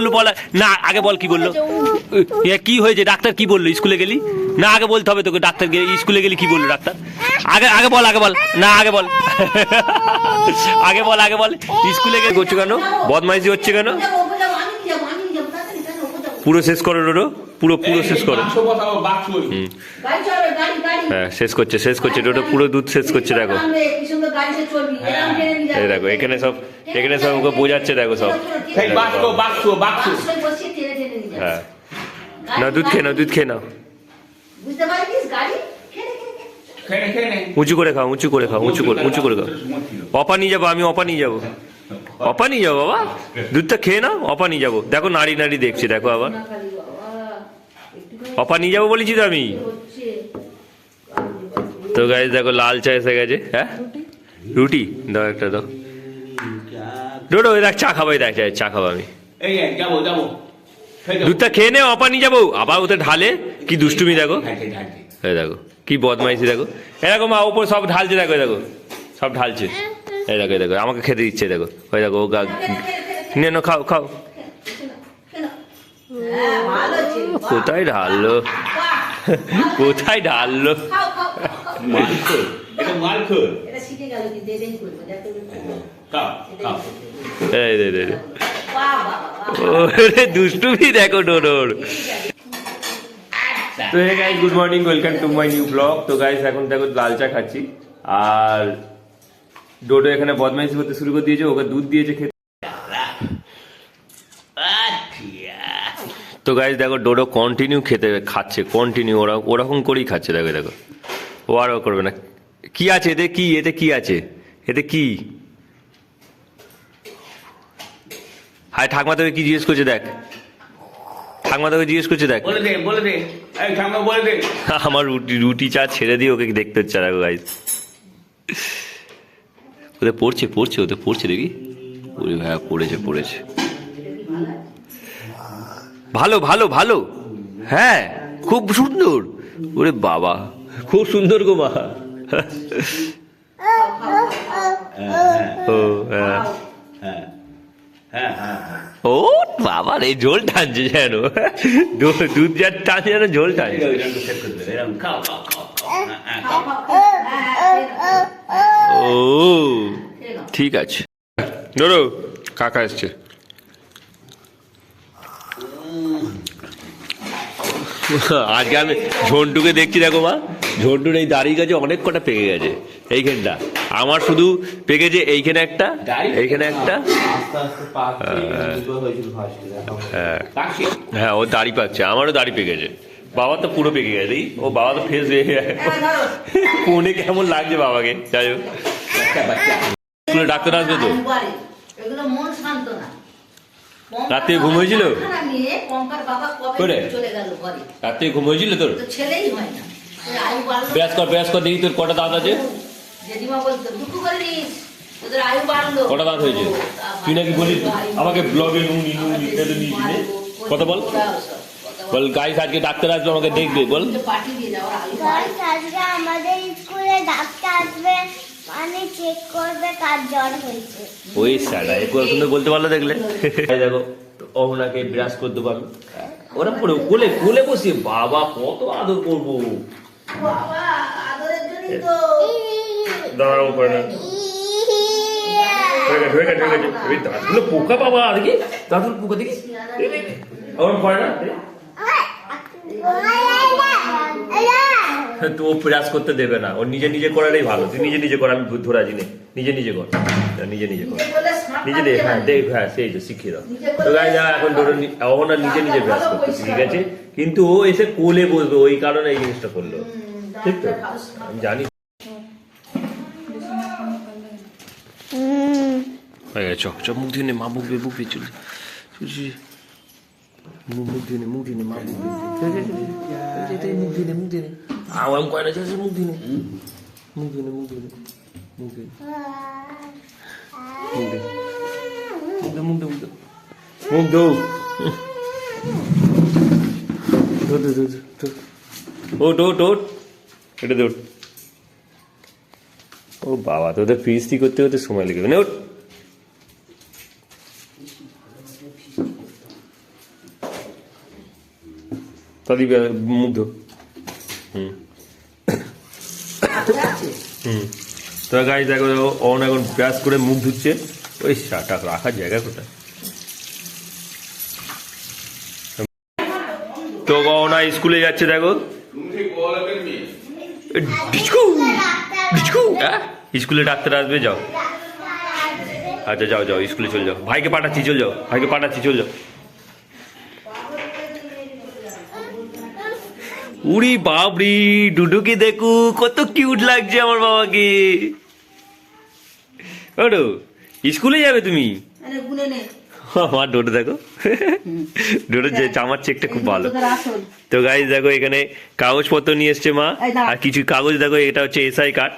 বললো বলা না, আগে বল কি বললো, কি হয়েছে, ডাক্তার কি বললো, স্কুলে গেলি না, আগে বলতে হবে তোকে, ডাক্তার স্কুলে গেলি কি বললো ডাক্তার, আগে আগে বল, আগে বল না, আগে বল আগে বল, আগে বল, স্কুলে গিয়ে করছো কেন, বদমাইশি হচ্ছে কেন, পুরো শেষ করো ডোডো, পুরো পুরো শেষ করো। হ্যাঁ শেষ করছে ডোডো, পুরো দুধ শেষ করছে, দেখো এই দেখো, এখানে সব ওকে বোঝাচ্ছে, দেখো সব। হ্যাঁ না, দুধ খেয়ে নাও, দুধ খেয়ে নাও, উঁচু করে খাও, উঁচু করে খাও, উঁচু করে খাও। অপা নিয়ে যাবো, আমি অপা নিয়ে যাবো, অপা নিয়ে যাবো বাবা, দুধটা খেয়ে নাও, অপা নিয়ে যাবো, দেখো নাড়ি নাড়ি দেখছি, দেখো আবার অপা নিয়ে যাবো বলেছি তো আমি। তো গাইস দেখো লাল চা এসে গেছে, হ্যাঁ রুটি দাও, একটা দাও ডোডো, দেখ চা খাবো, দেখ চা খাবো আমি, দুধটা খেয়ে নে, অপা নিয়ে যাবো, আবার ওতে ঢালে, কি দুষ্টুমি দেখো, এই দেখো কি বদমাইশি, দেখো এরকম ওপর সব ঢালছে, দেখো দেখো সব ঢালছে, এই দেখো দেখো আমাকে খেতে দিচ্ছে, দেখো ওই দেখো ও নে না, খাও খাও, কোথায় ঢাললো, কোথায় ঢাললো, দুষ্টুমি দেখো ডোডোর। তো hey guys, good morning, welcome to my new blog. তো গাইস এখন দেখো লাল চা খাচ্ছি, আর ডোডো এখানে বদমাইশি করতে শুরু করে দিয়েছে, ওকে দুধ দিয়েছে খেতে। তো গাইস দেখো ডোডো কন্টিনিউ খাচ্ছে, কন্টিনিউ ওরকম করেই খাচ্ছে, দেখো দেখো, ও আর করবে না। কি আছে এতে, এতে কি আছে, এতে কি, হায় ঠাকমা তোকে কি জিজ্ঞেস করছে, দেখ ঠাকমা তোকে জিজ্ঞেস করছে, দেখ আমার রুটি চা ছেড়ে দিয়ে ওকে দেখতে হচ্ছে, দেখো গাইস ওদের পড়ছে ওদের পড়ছে, দেখি ওরে ভাই পড়েছে, ভালো ভালো ভালো, হ্যাঁ খুব সুন্দর, ওরে বাবা খুব সুন্দর গো মা, ও ও বাবা রে, ঝোল টানছে যেন, দুধ যার টানছে যেন ঝোল টানছে, ও ঠিক আছে। ধরো কাকা এসছে, আজকে আমি ঝন্টুকে দেখছি, দেখো মা ঝন্টুর এই দাড়ি গাছে অনেক কটা পেকে গেছে, এইখানটা আমার শুধু পেকেছে, এইখানে একটা, এইখানে একটা, হ্যাঁ ও দাড়ি পাচ্ছে, আমারও দাড়ি পেকেছে, বাবা তো পুরো পেকে গেছে, ও বাবা তো ফেস ফোনে কেমন লাগছে বাবাকে, যাই হোক স্কুলে ডাক্তার আসবে তো, রাতে ঘুম হয়েছিল, রাতে ঘুম হয়েছিল তোর, ব্যাস কর দেখি তোর কটা দাঁত আছে, কটা দাঁত হয়েছে, তুই নাকি বলিস আমাকে ব্লগে কথা বল, বল গাইস আজকে ডাক্তার আসবে, আমাকে দেখবে, বল আমাদের স্কুলে ডাক্তার আসবে, মানে চেক করবে কার জ্বর হয়েছে, ওই স্যারটা একটু সুন্দর বলতে পারলো, দেখলে দেখো অহনাকে ব্রাশ করে দেবো আমি, ওরা পড়ে কোলে কোলে বসিয়ে, বাবা কত আদর করবো, দাঁড়াও করে না, দাঁতগুলো পোকা, বাবা দেখি দাঁতগুলো পোকা, দেখি ওরকম করে না, তো ও প্রয়াস করতে দেবে না, ও নিজে নিজে করাটাই ভালো, তুই নিজে কর, আমি ধরে আছি নিজে কর, নিজে কর, হ্যাঁ দেখ, হ্যাঁ সেই তো শিখিয়ে দাও। তো গাইস এখন অহনা নিজে ব্রাশ করতে ঠিক আছে, কিন্তু ও এসে কোলে বসবে, ওই কারণে এই জিনিসটা করলো, ঠিক তো আমি জানি। চ মুখ দিয়ে নে, মা মুখ দিয়ে চলে মুখ দিয়ে নে, মা মুখ দিয়ে নে, আওয়াম কয়না যাচ্ছে, মুখ দিয়ে নে, মুখ দিয়ে এটা দৌড়, ও বাবা তোদের ফিস্টি করতে সময় লেগে না, তাদি মুগ্ধ। হুম হুম। তো গাইস দেখো অন এখন ব্রাশ করে মুখ ধুচ্ছে। ওই শাটা রাখার জায়গা কোথায়? তো গহনা স্কুলে যাচ্ছে দেখো। স্কুলে ডাক্তার আসবে, যাও। আচ্ছা যাও যাও স্কুলে চলে যাও, ভাইকে পাঠাচ্ছি, চল যাও, ভাইকে পাঠাচ্ছি, চল যাও। উড়ি বাবরি, ডুডুকে দেখু কত কিউট লাগছে আমার বাবাকে। ওডো স্কুলে যাবে তুমি? আমার ডোডো দেখো, ডোডো যে জামার চেকটা খুব ভালো। তো গাইস দেখো এখানে কাগজপত্র নিয়ে এসছে মা, আর কিছু কাগজ দেখো, এটা হচ্ছে এসআই কার্ড।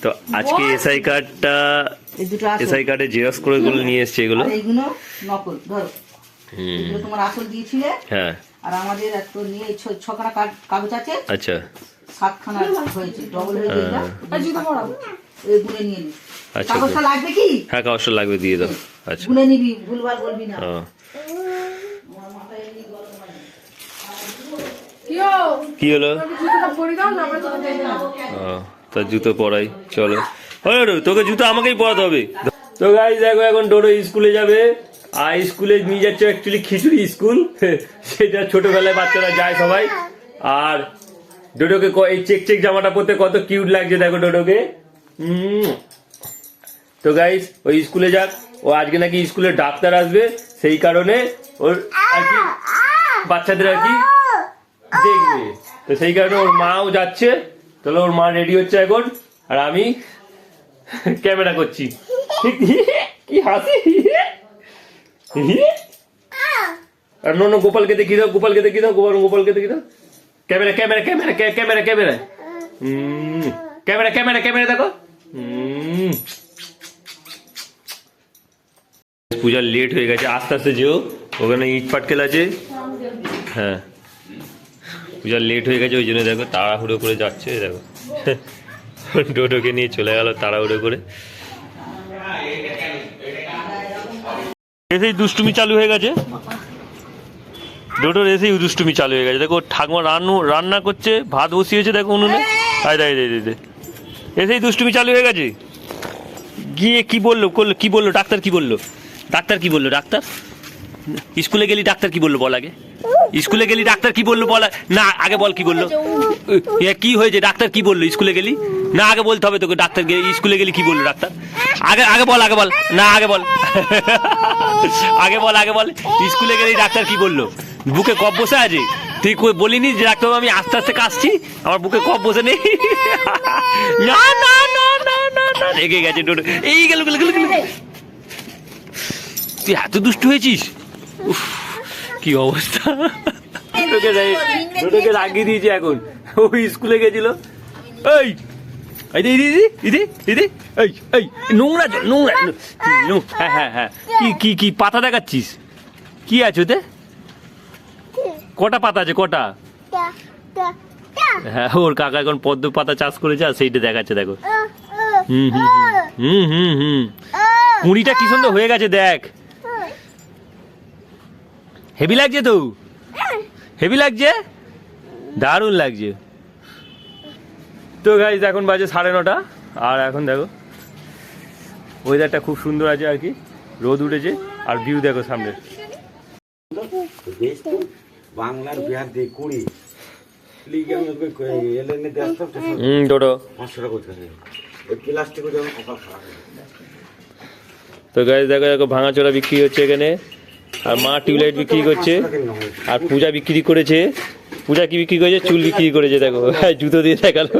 তো আজকে এসআই কার্ডটা, এসআই কার্ডে জেরক্স করে গুলো নিয়ে এসছে এগুলো। এইগুলো নকল, ধরো এগুলো তোমার আসল দিয়েছিলে। হ্যাঁ। আর আমাদের এত নিয়ে ছখানা কাগজ আছে। আচ্ছা। 7খানা হয়েছে, ডবল হয়ে গেল। এই গুনে নিয়ে নি। আচ্ছা। কাগজটা লাগবে কি? হ্যাঁ কাগজটা লাগবে, দিয়ে দাও। আচ্ছা। গুনে নিবি, ভুলভাল বলবি না। কি হলো? তা জুতো পরাই, চলো। তোকে জুতো আমাকেই পরাতে হবে। তো গাইস দেখো এখন ডোডো স্কুলে যাবে, আর স্কুলে নিয়ে যাচ্ছে অ্যাকচুয়ালি খিচুড়ি স্কুল, সেটা ছোটবেলায় বাচ্চারা যায় সবাই। আর ডোডোকে এই চেক চেক জামাটা পরতে কত কিউট লাগছে দেখো ডোডোকে। তো গাইস ওই স্কুলে যাক, ও আজকে নাকি স্কুলে ডাক্তার আসবে, সেই কারণে ওর আর কি বাচ্চাদের আর কি দেখবে, তো সেই কারণে ওর মাও যাচ্ছে। তাহলে ওর মা রেডি হচ্ছে এখন, আর আমি ক্যামেরা করছি। কি হাসি! আর নো গোপালকে দেখি দাও, গোপালকে দেখি দাও, গোপালকে দেখি দাও। Camera camera camera camera camera camera camera camera দেখো। পূজার লেট হয়ে গেছে, আস্তে আস্তে যেও, ওখানে ইট পাটকেল আছে। হ্যাঁ পূজার লেট হয়ে গেছে, ওই জন্য দেখো তাড়াহুড়ো করে যাচ্ছে। দেখো ডোডোকে নিয়ে চলে গেল তাড়াহুড়ো করে। এসেই দুষ্টুমি চালু হয়ে গেছে, ডোডোর এসেই দুষ্টুমি চালু হয়ে গেছে। দেখো ঠাকুমা রান্না করছে, ভাত বসিয়েছে দেখো উনুনে। এসেই দুষ্টুমি চালু হয়ে গেছে। গিয়ে কি বললো কি বললো ডাক্তার, কি বললো ডাক্তার, কি বললো ডাক্তার? স্কুলে গেলি ডাক্তার কি বললো বল আগে? স্কুলে গেলি ডাক্তার কি বললো বল না, আগে বল কি বললো, কি হয়েছে ডাক্তার কি বললো? স্কুলে গেলি না, আগে বলতে হবে তোকে। ডাক্তার স্কুলে গেলি কি বললো ডাক্তার? আগে আগে বল, আগে বল না, আগে বল, আগে বল, আগে বল। স্কুলে গেলি ডাক্তার কি বললো? বুকে কফ বসে আছে, তুই বলিনি যে ডাক্তার আমি আস্তে আস্তে কাশছি, আমার বুকে কফ বসে নেই? না না না না না না, রেগে গেছে ডোডো। এই গেল গেল গেল, তুই এত দুষ্টু হয়েছিস, কি অবস্থা! ডোডোকে রাগিয়ে দিয়েছে এখন, ও স্কুলে গেছিল। এই নোংরা নোংরা, হ্যাঁ হ্যাঁ হ্যাঁ, কি কি পাতা দেখাচ্ছিস? কি আছে ওতে? কটা পাতা আছে, কটা? হ্যাঁ ওর কাকা এখন পদ্ম পাতা চাষ করেছে, আর সেইটা দেখাচ্ছে দেখো। হুম হুম হুম হুম হুম, কুঁড়িটা কি সুন্দর হয়ে গেছে দেখ, হেভি লাগছে তো, হেভি লাগছে, দারুণ লাগছে। তো গাইস এখন বাজে 9:30, আর এখন দেখো ওয়েদারটা খুব সুন্দর আছে আর কি, রোদ উঠেছে, আর ভিউ দেখো সামনে। বাংলার বিহার দিয়ে 20 ডোডো। তো গাইস দেখো দেখো ভাঙাচোরা বিক্রি হচ্ছে এখানে, আর মা টিউবলাইট বিক্রি করছে, আর পূজা বিক্রি করেছে। পূজা কি বিক্রি করেছে? চুল বিক্রি করেছে দেখো, জুতো দিয়ে দেখালো।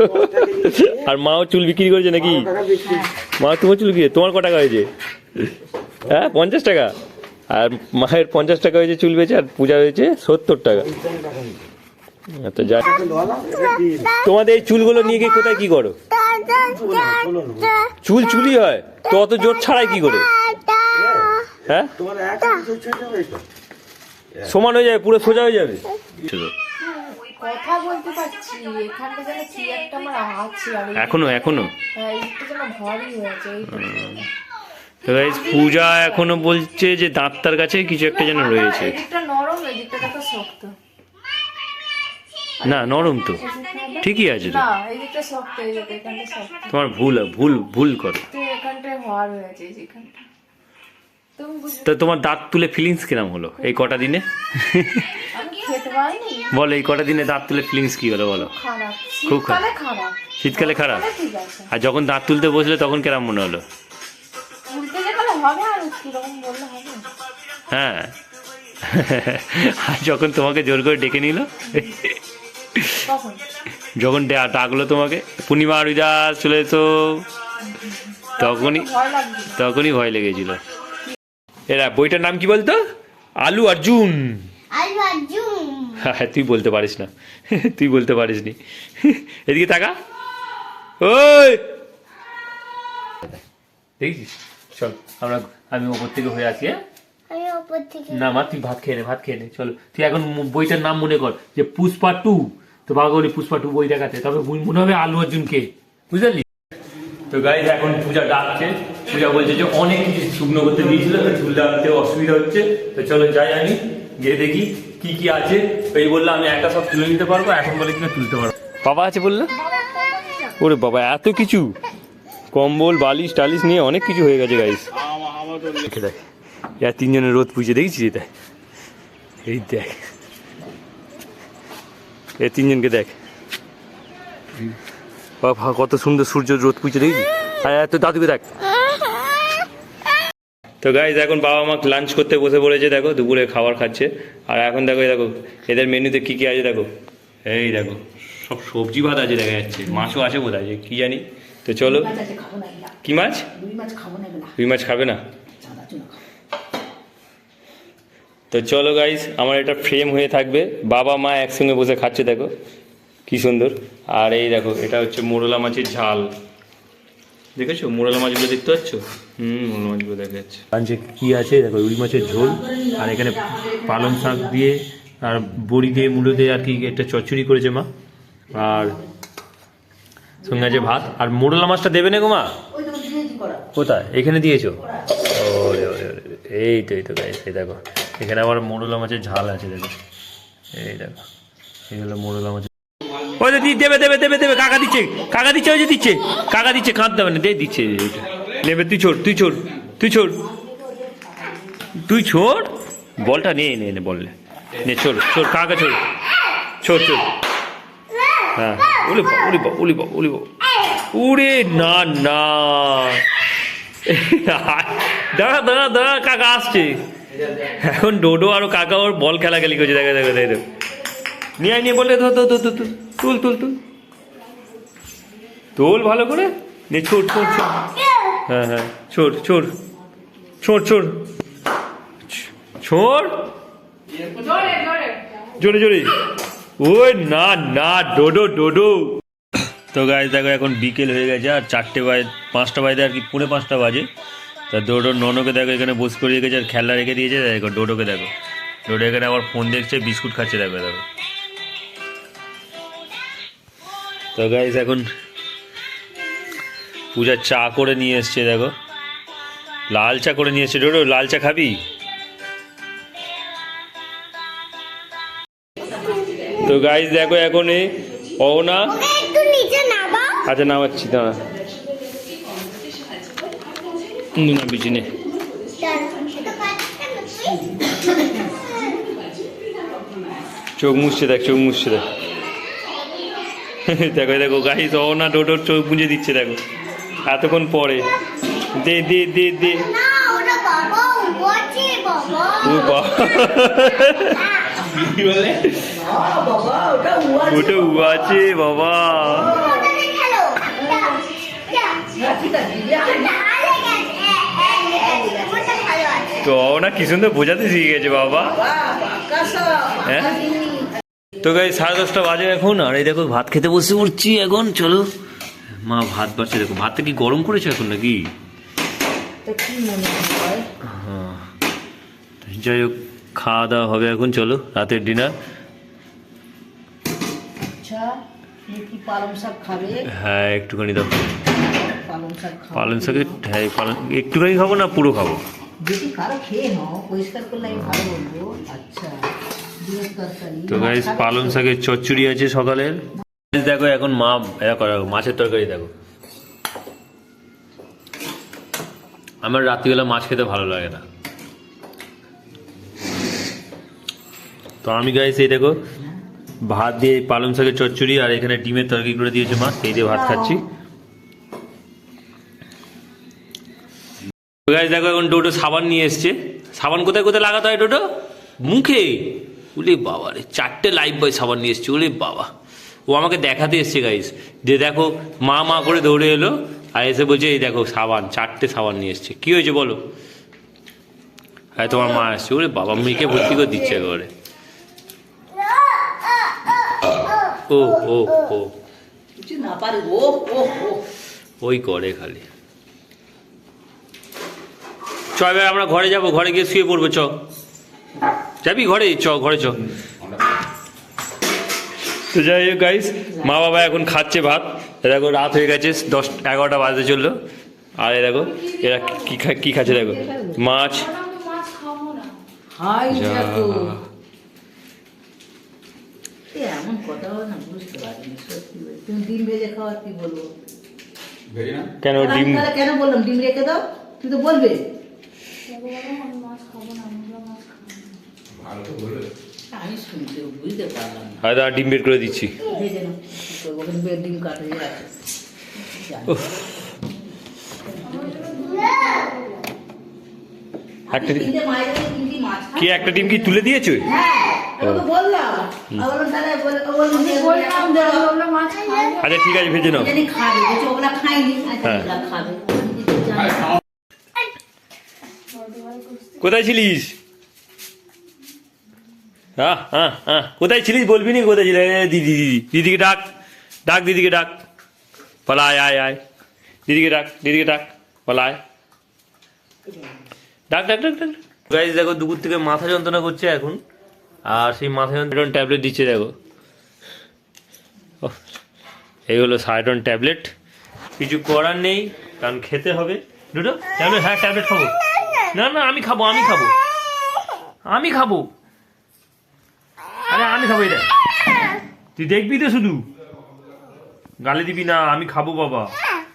আর মাও চুল বিক্রি করেছে নাকি? মা তোমার চুল কি, তোমার ক টাকা হয়েছে? হ্যাঁ 50 টাকা, আর মায়ের 50 টাকা হয়েছে চুল বেঁচে, আর পূজা হয়েছে 70 টাকা। আচ্ছা যা, তোমাদের এই চুলগুলো নিয়ে গিয়ে কোথায় কি করো? চুল চুলি হয় তো, অত জোর ছাড়াই কি করে? হ্যাঁ সমান হয়ে যাবে, পুরো সোজা হয়ে যাবে। কথা বলতে পারছি, এখানটা যেন কি একটা আমার আছে, আর এখনো এখনো হ্যাঁ একটু যেন ভারী হয়েছে। পূজা এখনো বলছে যে দাঁতটার কাছে কিছু একটা যেন রয়েছে। এদিকটা নরম, এদিকটা শক্ত। না নরম তো, ঠিকই আছে তো। না এই দিকটা শক্ত, এই দিকটা এখানটা শক্ত। তোমার ভুল ভুল ভুল করো। তো এখানটায় হাড় হয়ে আছে, এই যেখানটা। তুমি বুঝতে তো তোমার দাঁত তুলে ফিলিংস কিরম হলো এই কটা দিনে? আমি খেতে পারিনি। বলো এই কটা দিনে দাঁত তুলে ফিলিংস কি হলো বলো? খারাপ, খুব খারাপ। শীতকালে খারাপ। শীতকালে খারাপ? শীতকালে ঠিক আছে। আর যখন দাঁত তুলতে বসলে তখন কিরম মনে হলো? উল্টে গেলে হবে আর কিরকম বললে হবে? হ্যাঁ। আর যখন তোমাকে জোর করে ডেকে নিল, তখন যখন ডাকলো তোমাকে, পূর্ণিমা রিদা চলে এসো, তখনই ভয় লাগছিল। তখনই ভয় লেগেছিল। এরা বইটার নাম কি বলতো? আলু অর্জুন। আলু আজুম। হ্যাঁ তুই বলতে পারিস না, তুই বলতে পারিস নি। এদিকে তাকা, ওই দেখছিস? চল আমি ওপর থেকে হয়ে আসি। হ্যাঁ আমি উপর থেকে না মা, তুই ভাত খেয়ে নে চলো। তুই এখন বইটার নাম মনে কর যে পুষ্পা 2। তো বাঘলি পুষ্পা 2 বই দেখাতে, তবে মনে হবে আলু অর্জুনকে, বুঝলি? তো গাইজ এখন পূজা ডাকছে, পূজা বলছে যে অনেক কিছু শুকনো করতে দিয়েছিল, তো চুলটা আনতে অসুবিধা হচ্ছে, তো চলো যাই আমি গিয়ে দেখি কি কি আছে। এই বললো আমি একা সব তুলে নিতে পারবো, এখন বলে কিনা তুলতে পারবো। বাবা আছে বললো? ওরে বাবা এত কিছু, কম্বল বালিশ টালিশ নিয়ে অনেক কিছু হয়ে গেছে গাইজ। দেখে দেখ ইয়া তিনজনের রোদ পুজো দেখেছিস? এটা এই দেখ, এই তিনজনকে দেখ বাবা কত সুন্দর সূর্য রোদ পুজো দেখেছিস? আর এত দাদুকে দেখ। তো গাইজ এখন বাবা মা লাঞ্চ করতে বসে পড়েছে, দেখো দুপুরে খাবার খাচ্ছে। আর এখন দেখো এই দেখো এদের মেনুতে কি কি আছে দেখো, এই দেখো সব সবজি ভাত আছে দেখা যাচ্ছে, মাছও আছে বোধ হয়, কি জানি। তো চলো, কি মাছ? রুই মাছ খাবে না? তো চলো গাইস, আমার এটা ফ্রেম হয়ে থাকবে, বাবা মা একসঙ্গে বসে খাচ্ছে, দেখো কি সুন্দর। আর এই দেখো এটা হচ্ছে মোরলা মাছের ঝাল, দেখেছো মোরলা মাছগুলো দেখতে পাচ্ছ? মোরলা মাছগুলো দেখা যাচ্ছে। লাঞ্চে কি আছে দেখো, রুই মাছের ঝোল, আর এখানে পালং শাক দিয়ে আর বড়ি দিয়ে মূলো দিয়ে আর কি একটা চচ্চড়ি করেছে মা, আর সঙ্গে আছে ভাত। আর মোরলা মাছটা দেবে না গো মা? কোথায়? এখানে দিয়েছো? ওরে ওরে ওরে, এই তো গাইস এই দেখো এখানে আবার মোরলা মাছের ঝাল আছে, দেখো এই দেখো এই হলো মোরলা মাছের। ওই যে দেবে দেবে দেবে দেবে, কাকা দিচ্ছে ওই যে দিচ্ছে, কাকা দিচ্ছে, কাঁদতে হবে না, দিচ্ছে নেবে। তুই ছোড় বলটা নে বললে নে, ছোড় কাকা ছোড়। হ্যাঁ উড়ে না দাঁড়া কাকা আসছে এখন। ডোডো আর কাকা ওর বল খেলাখেলি করছে, দেখা নিয়ে বললে তুল ভালো করে নে, ছোট হ্যাঁ ছোট জোরে ওই না ডোডো। তো গাইজ দেখো এখন বিকেল হয়ে গেছে, আর 4টে বাজে 5টা বাজে আর কি, 4:45 বাজে। তা ডোডোর ননকে দেখো এখানে বস করে রেখেছে, আর খেলনা রেখে দিয়েছে। দেখো ডোডোকে দেখো, ডোডো এখানে আবার ফোন দেখছে, বিস্কুট খাচ্ছে, দেখো। তো গাইজ এখন পূজার চা করে নিয়ে এসছে, দেখো লাল চা করে নিয়ে এসছে। ডোডো লাল চা খাবি? তো গাইজ দেখো এখন এই অহনা, একটু নিচে নামা। আচ্ছা নামাচ্ছি, দাঁড়া না পিছনে। চোখ মুছছে দেখ দেখো গাইজ অহনা ডোডোর চোখ মুছে দিচ্ছে, দেখো এতক্ষণ পরে। দে না ওটা বাবা উবাচে বাবা। ও বাবা কি বলে? ওটা উবাচে বাবা। ওটা দেখালো তো না কি সুন্দর বোঝাতে শিখে গেছে বাবা। হ্যাঁ তো গাই 10:30 বাজে এখন, আর এই দেখো ভাত খেতে বসে পড়ছি এখন। চলো মা ভাত বাড়ছে, দেখো ভাতটা কি গরম করেছো এখন নাকি? হ্যাঁ যাই হোক খাওয়া দাওয়া হবে এখন, চলো রাতের ডিনার। পালং শাক খাবে? হ্যাঁ একটুখানি দাও পালং শাকের, হ্যাঁ একটুখানি খাবো না পুরো খাবো? যদি কারো খেয়ে নাও পরিষ্কার করলে আমি ভালো বলবো। আচ্ছা ডিমের তরকারি তো গাইস পালং শাকের চচ্চড়ি আছে সকালের। দেখো এখন মা মাছের তরকারি দেখো। আমার রাত্রিবেলা মাছ খেতে ভালো লাগে না, তো আমি গাইস এই দেখো ভাত দিয়ে পালং শাকের চচ্চড়ি আর এখানে ডিমের তরকারি করে দিয়েছে মা, সেই দিয়ে ভাত খাচ্ছি। গাইস দেখো এখন ডোডো সাবান নিয়ে এসছে। সাবান কোথায় কোথায় লাগাতে হয় ডোডো? মুখে। ওলে বাবা রে, 4টে লাইফ বয় সাবান নিয়ে এসছে। ওলে বাবা, ও আমাকে দেখাতে এসছে গাইস, যে দেখো মা করে দৌড়ে এলো আর এসে বলছে এই দেখো সাবান, 4টে সাবান নিয়ে এসছে। কি হয়েছে বলো? হ্যাঁ তোমার মা আসছে। ওরে বাবা, মেয়েকে ভর্তি করে দিচ্ছে একেবারে। ও ও ও কিছু না পারে ও ও ও ওই করে খালি। চ এবার আমরা ঘরে যাবো, ঘরে গিয়ে শুয়ে পড়বো। চ যাবি ঘরে? ঘরে চ। তো যাই হোক গাইস, মা বাবা এখন খাচ্ছে ভাত। দেখো রাত হয়ে গেছে, 10-11টা বাজতে চললো। আর এ দেখো এরা কি খাচ্ছে দেখো, মাছ। আমি মাছ খাবো না। হাই দেখো এমন কথা হয় না, বুঝতে পারিনি সত্যি বলছি। তুমি ডিম ভেজে খাওয়া কি বলবো? কেন ডিম? তাহলে কেন বললাম ডিম রেখে দাও, তুই তো বলবে। আমি মাছ খাবো না, আমি মাছ খাবো না। আমি শুনতে বুঝতে পারলাম না। হয়তো ডিম বের করে দিচ্ছি। ভেজে নাও, কি করবো? ওখানে ডিম কাটে আছে। একটা তিনটে মায়ের কাছে তিনটি মাছ খায়। কি একটা ডিম কি তুলে দিয়েছো? হ্যাঁ, আমি তো বললাম। আমি বললাম তাহলে বললাম যে বললাম যে ওগুলো মাছ খাবো। আচ্ছা ঠিক আছে, ভেজে নাও। জানি খাবে, বলছে ওগুলা খাইনি। আচ্ছা হ্যাঁ। ওগুলা খাবে। কোথায় ছিলিস? কোথায় ছিলিস বলবি নি? কোথায় ছিলিস? দিদিকে ডাক, দিদিকে ডাক। বলা আয় দিদিকে ডাক বলা আয়। ডাক। গাইস দেখো দুপুর থেকে মাথা যন্ত্রণা করছে এখন, আর সেই মাথা যন্ত্রণা ট্যাবলেট দিচ্ছে দেখো। এই হলো সাইডন ট্যাবলেট। কিছু করার নেই, কারণ খেতে হবে। দুটো ট্যাবলেট, হ্যাঁ ট্যাবলেট খাবো। না আমি খাবো। আরে আমি খাবো এটা। তুই দেখবি তো শুধু, গালি দিবি না। আমি খাবো বাবা।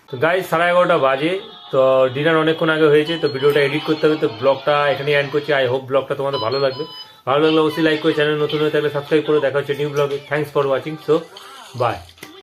তো গাইস 11:30 বাজে, তো ডিনার অনেকক্ষণ আগে হয়েছে, তো ভিডিওটা এডিট করতে হবে। তো ব্লগটা এখানে এন্ড করছি। আই হোপ ব্লগটা তোমাদের ভালো লাগবে। ভালো লাগলে অবশ্যই লাইক করে, চ্যানেল নতুন হয়ে থাকলে সাবস্ক্রাইব করে। দেখা হচ্ছে নিউ ব্লগে। Thanks for watching. So by.